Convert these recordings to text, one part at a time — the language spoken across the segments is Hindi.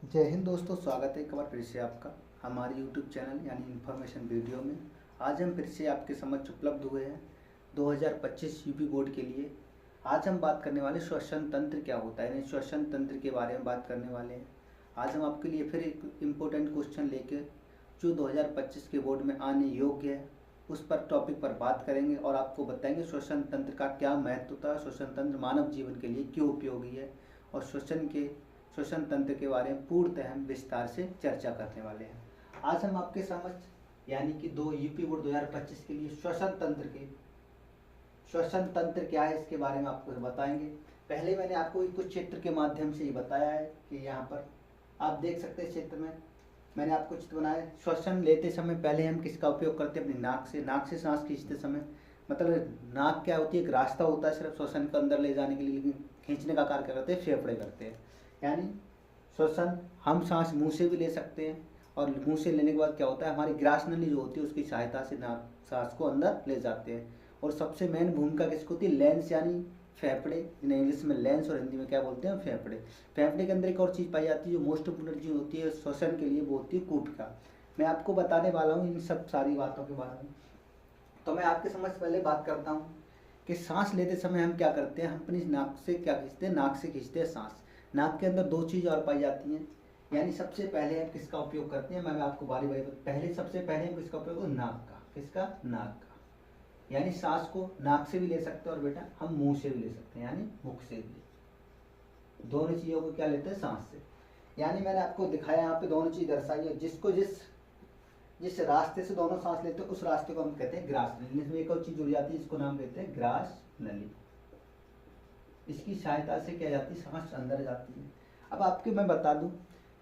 जय हिंद दोस्तों, स्वागत है एक बार फिर से आपका हमारे यूट्यूब चैनल यानी इन्फॉर्मेशन वीडियो में। आज हम फिर से आपके समक्ष उपलब्ध हुए हैं 2025 यूपी बोर्ड के लिए। आज हम बात करने वाले श्वसन तंत्र क्या होता है, यानी श्वसन तंत्र के बारे में बात करने वाले हैं। आज हम आपके लिए फिर एक इम्पोर्टेंट क्वेश्चन लेकर जो 2025 के बोर्ड में आने योग्य है उस पर टॉपिक पर बात करेंगे और आपको बताएंगे श्वसन तंत्र का क्या महत्व होता है, श्वसन तंत्र मानव जीवन के लिए क्यों उपयोगी है और श्वसन तंत्र के बारे में पूर्णतः हम विस्तार से चर्चा करने वाले हैं। आज हम आपके समक्ष यानी कि यूपी बोर्ड 2025 के लिए श्वसन तंत्र क्या है इसके बारे में आपको बताएंगे। पहले मैंने आपको कुछ चित्र के माध्यम से ये बताया है कि यहाँ पर आप देख सकते हैं चित्र में मैंने आपको चित्र बनाया। श्वसन लेते समय पहले हम किसका उपयोग करते हैं, अपनी नाक से सांस खींचते समय। मतलब नाक क्या होती है, एक रास्ता होता है सिर्फ श्वसन को अंदर ले जाने के लिए, लेकिन खींचने का कार्य करते हैं फेफड़े करते हैं। यानी श्वसन हम सांस मुंह से भी ले सकते हैं और मुंह से लेने के बाद क्या होता है, हमारी ग्रास नली जो होती है उसकी सहायता से नाक सांस को अंदर ले जाते हैं। और सबसे मेन भूमिका किसकी होती है, लेंस यानी फेफड़े, जिन्हें इंग्लिश में लेंस और हिंदी में क्या बोलते हैं, फेफड़े। फेफड़े के अंदर एक और चीज़ पाई जाती है जो मोस्ट इम्पोर्टेंट चीज़ होती है श्वसन के लिए, वो होती है कूपिका। मैं आपको बताने वाला हूँ इन सब सारी बातों के बारे में। तो मैं आपके समझ पहले बात करता हूँ कि सांस लेते समय हम क्या करते हैं, हम अपनी नाक से क्या खींचते हैं, नाक से खींचते हैं सांस। नाक के अंदर दो चीज़ और पाई जाती हैं। यानी सबसे पहले हम किसका उपयोग करते हैं, मैं आपको बारी बारी सबसे पहले हम किसका उपयोग, नाक का। किसका, नाक का। यानी सांस को नाक से भी ले सकते हैं और बेटा हम मुंह से भी ले सकते हैं, यानी मुख से भी। दोनों चीज़ों को क्या लेते हैं, सांस से। यानी मैंने आपको दिखाया यहाँ पे दोनों चीज़ दर्शाई है। जिसको जिस रास्ते से दोनों सांस लेते हैं उस रास्ते को हम कहते हैं ग्रास नली। इसमें एक और चीज़ जुड़ जाती है, इसको नाम कहते हैं ग्रास नली। इसकी सहायता से क्या जाती है, सांस अंदर जाती है। अब आपके मैं बता दूं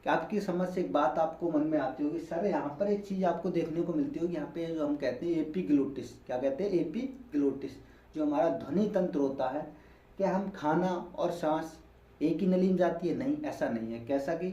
कि आपकी समझ से एक बात आपको मन में आती होगी, सर यहाँ पर एक चीज़ आपको देखने को मिलती होगी, यहाँ पे जो हम कहते हैं एपीग्लोटिस। क्या कहते हैं, एपीग्लोटिस, जो हमारा ध्वनि तंत्र होता है। क्या हम खाना और सांस एक ही नली में जाती है, नहीं, ऐसा नहीं है। कैसा कि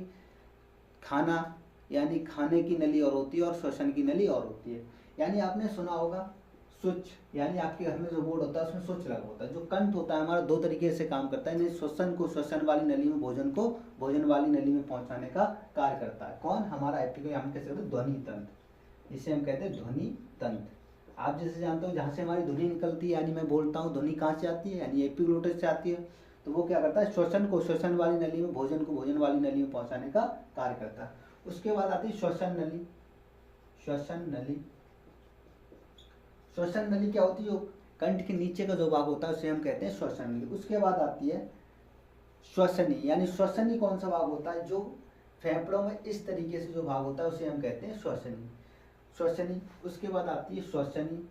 खाना यानी खाने की नली और होती है और श्वसन की नली और होती है। यानी आपने सुना होगा स्विच, यानी आपके घर में जो बोर्ड होता है उसमें स्विच लगा होता है। जो कंठ होता है हमारा दो तरीके से काम करता है, श्वसन को श्वसन वाली नली में, भोजन को भोजन वाली नली में पहुंचाने का कार्य करता है। कौन, हमारा हम कैसे कहते हैं, ध्वनि तंत्र, जिसे हम कहते हैं ध्वनि तंत्र। आप जैसे जानते हो जहाँ से हमारी ध्वनि निकलती है, यानी मैं बोलता हूँ ध्वनि कहाँ से आती है, यानी एपिग्लोटिस से आती है। तो वो क्या करता है, श्वसन को श्वसन वाली नली में, भोजन को भोजन वाली नली में पहुंचाने का कार्य करता है। उसके बाद आती है श्वसन नली। श्वसन नली श्वसन नली क्या होती है, जो कंठ के नीचे का जो भाग होता है उसे हम कहते हैं श्वसन नली। उसके बाद आती है श्वसनी, यानी श्वसनी कौन सा भाग होता है, जो फेफड़ों में इस तरीके से जो भाग होता है उसे हम कहते हैं श्वसनी। श्वसनी। उसके बाद आती है श्वसनी।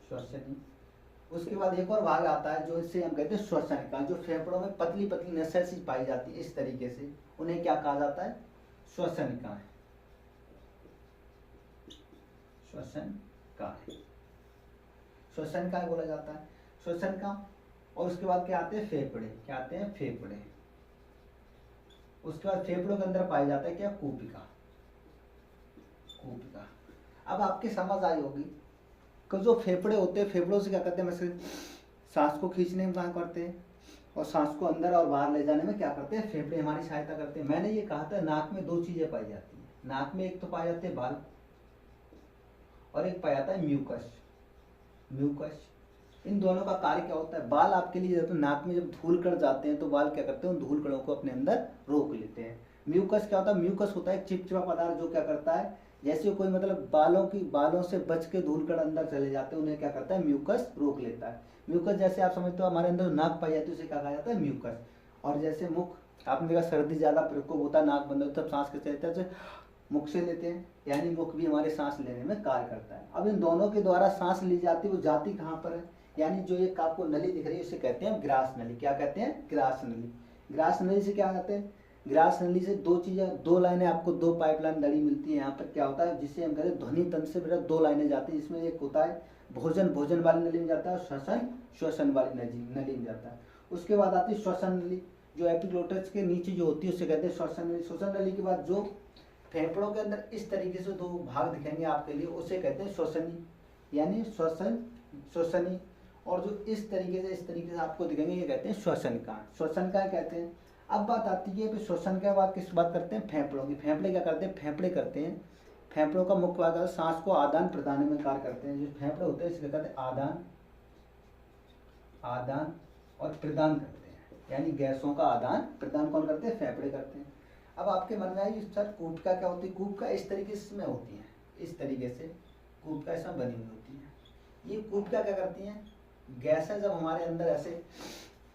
श्वसनी। उसके बाद एक और भाग आता है जो इससे हम कहते हैं श्वसन का, जो फेफड़ों में पतली पतली नसें सी पाई जाती है इस तरीके से, उन्हें क्या कहा जाता है, श्वसन का। श्वसन का, श्वसन का बोला जाता है, श्वसन का। और उसके बाद क्या आते हैं, फेफड़े। क्या आते हैं, फेफड़े। उसके बाद फेफड़ों के अंदर पाया जाता है क्या, कूपिका। कूपिका। अब आपके समझ आई होगी कि जो फेफड़े होते हैं, फेफड़ों से क्या करते हैं, वैसे सांस को खींचने में काम करते हैं और सांस को अंदर और बाहर ले जाने में क्या करते हैं, फेफड़े हमारी सहायता करते हैं। मैंने ये कहा था नाक में दो चीजें पाई जाती हैं। नाक में एक तो पाए जाते हैं बाल और एक पाया जाता है म्यूकस। म्यूकस, इन दोनों का कार्य क्या होता है, बाल आपके लिए जब नाक में जब धूल कण जाते हैं तो बाल क्या करते हैं, उन धूल कणों को अपने अंदर रोक लेते हैं। म्यूकस क्या होता है, म्यूकस होता है एक चिपचिपा पदार्थ जो क्या करता है, जैसे कोई मतलब बालों से बच के धूल कण अंदर चले जाते हैं, उन्हें क्या करता है, म्यूकस रोक लेता है। म्यूकस जैसे आप समझते हो हमारे अंदर नाक पाई जाती है उसे क्या कहा जाता है, म्यूकस। और जैसे मुख, आपने देखा सर्दी ज्यादा प्रकोप होता है, नाक बंद होता है, तब सांस कैसे लेते हैं, मुख से लेते हैं, यानी मुख भी हमारे सांस लेने में कार्य करता है। अब इन दोनों के द्वारा सांस ली जाती है, वो जाती कहाँ पर है, यानी जो एक आपको नली दिख रही है उसे कहते हैं ग्रास नली। क्या कहते हैं, ग्रास नली। ग्रास नली से क्या कहते हैं, ग्रास नली से दो चीजें, दो लाइनें आपको, दो पाइपलाइन लड़ी मिलती है। यहाँ पर क्या होता है, जिसे हम कहते हैं ध्वनि तंत्र से बेटा दो लाइनें जाती है, जिसमें एक होता है भोजन भोजन वाली नली में जाता है और श्वसन श्वसन वाली नली में जाता है। उसके बाद आती है श्वसन नली, जो एपिग्लोटिस के नीचे जो होती है उसे कहते हैं श्वसन नली। श्वसन नली के बाद जो फेफड़ों के अंदर इस तरीके से दो भाग दिखेंगे आपके लिए, उसे कहते हैं श्वसनी, यानी श्वसन श्वसनी। और जो इस तरीके से आपको दिखेंगे ये कहते हैं श्वसन का। श्वसन का कहते हैं। अब बात आती है फिर श्वसन के बाद किस बात करते हैं, फेफड़ों की। फेफड़े क्या करते हैं, फेफड़े करते हैं, फेफड़ों का मुख्य भाग सांस को आदान प्रदान में कार्य करते हैं। जो फेफड़े होते हैं इसके कहते हैं आदान, आदान और प्रदान करते हैं, यानी गैसों का आदान प्रदान कौन करते हैं, फेफड़े करते हैं। अब आपके मन में आएगी सर कूपिका क्या होती है, कूपिका इस तरीके से में होती है, इस तरीके से कूपिका इसमें बनी हुई होती है। ये कूपिका क्या करती हैं, गैसें जब हमारे अंदर ऐसे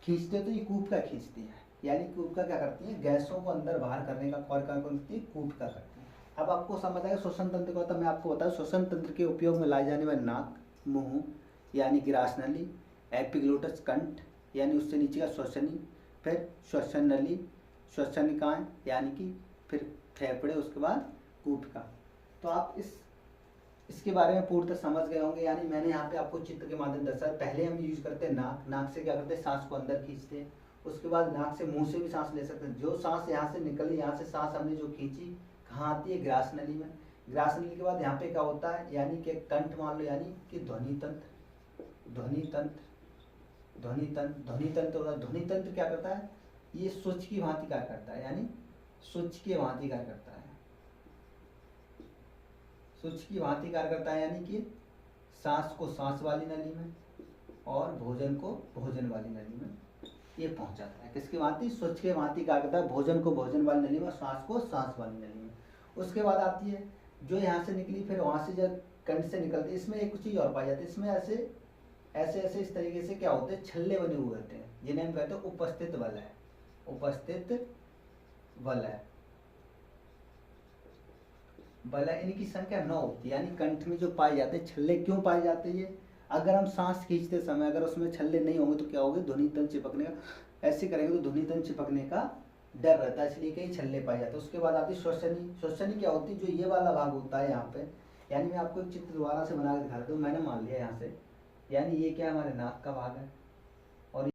खींचते हैं तो ये कूपिका खींचती है, यानी कूपिका क्या करती है, गैसों को अंदर बाहर करने का कार्य करती है, कूपिका करती है। अब आपको समझ आएगा श्वसन तंत्र का होता है। मैं आपको बताऊँ श्वसन तंत्र के उपयोग में लाए जाने वाले नाक, मुंह यानी ग्रास नली, एपिग्लोटस कंठ यानी उससे नीचे का श्वसनी, फिर श्वसन नली, श्वसनिकाएं यानी कि फिर फेफड़े, उसके बाद कूपिका। तो आप इसके बारे में पूर्णतः समझ गए होंगे। यानी मैंने यहाँ पे आपको चित्र के माध्यम दर्शाया। पहले हम यूज करते हैं नाक, नाक से क्या करते हैं, सांस को अंदर खींचते हैं। उसके बाद नाक से, मुंह से भी सांस ले सकते हैं। जो सांस यहाँ से निकली, यहाँ से सांस हमने जो खींची, कहाँ आती है, ग्रास नली में। ग्रास नली के बाद यहाँ पे क्या होता है, यानी कि कंठ मान लो, यानी कि ध्वनि तंत्र, ध्वनि तंत्र, ध्वनि तंत्र, ध्वनि तंत्र होता है। ध्वनि तंत्र क्या करता है, ये स्विच की भांति कार्य करता है, यानी स्विच के भांति कार्य करता है, स्विच की भांति कार्य करता है, यानी कि सांस को सांस वाली नली में और भोजन को भोजन वाली नली में ये पहुंचाता है। किसके भांति, स्विच के भांति कार्य करता है, भोजन को भोजन वाली नली में, सांस को सांस वाली नली में। उसके बाद आती है जो यहाँ से निकली, फिर वहां से जब कंठ से निकलती है, इसमें एक चीज और पाई जाती है, इसमें ऐसे ऐसे ऐसे इस तरीके से क्या होते हैं, छल्ले बने हुए होते हैं, जिन्हें हम कहते हैं उपस्थित वलय, उपस्थित वलय। वलय इनकी संख्या 9 होती है, यानी कंठ में जो पाए जाते हैं छल्ले। क्यों पाए जाते हैं, अगर हम सांस खींचते समय अगर उसमें छल्ले नहीं होंगे तो क्या होगा, ध्वनि तंत्र चिपकने का, ऐसे करेंगे तो ध्वनि तंत्र चिपकने का डर रहता है, इसलिए कहीं छल्ले पाए जाते हैं। उसके बाद आती है श्वसनी। श्वसनी क्या होती है, जो ये वाला भाग होता है यहाँ पे, यानी मैं आपको एक चित्र दोबारा से बना के दिखा देता हूँ। मैंने मान लिया यहाँ से, यानी ये क्या हमारे नाक का भाग है और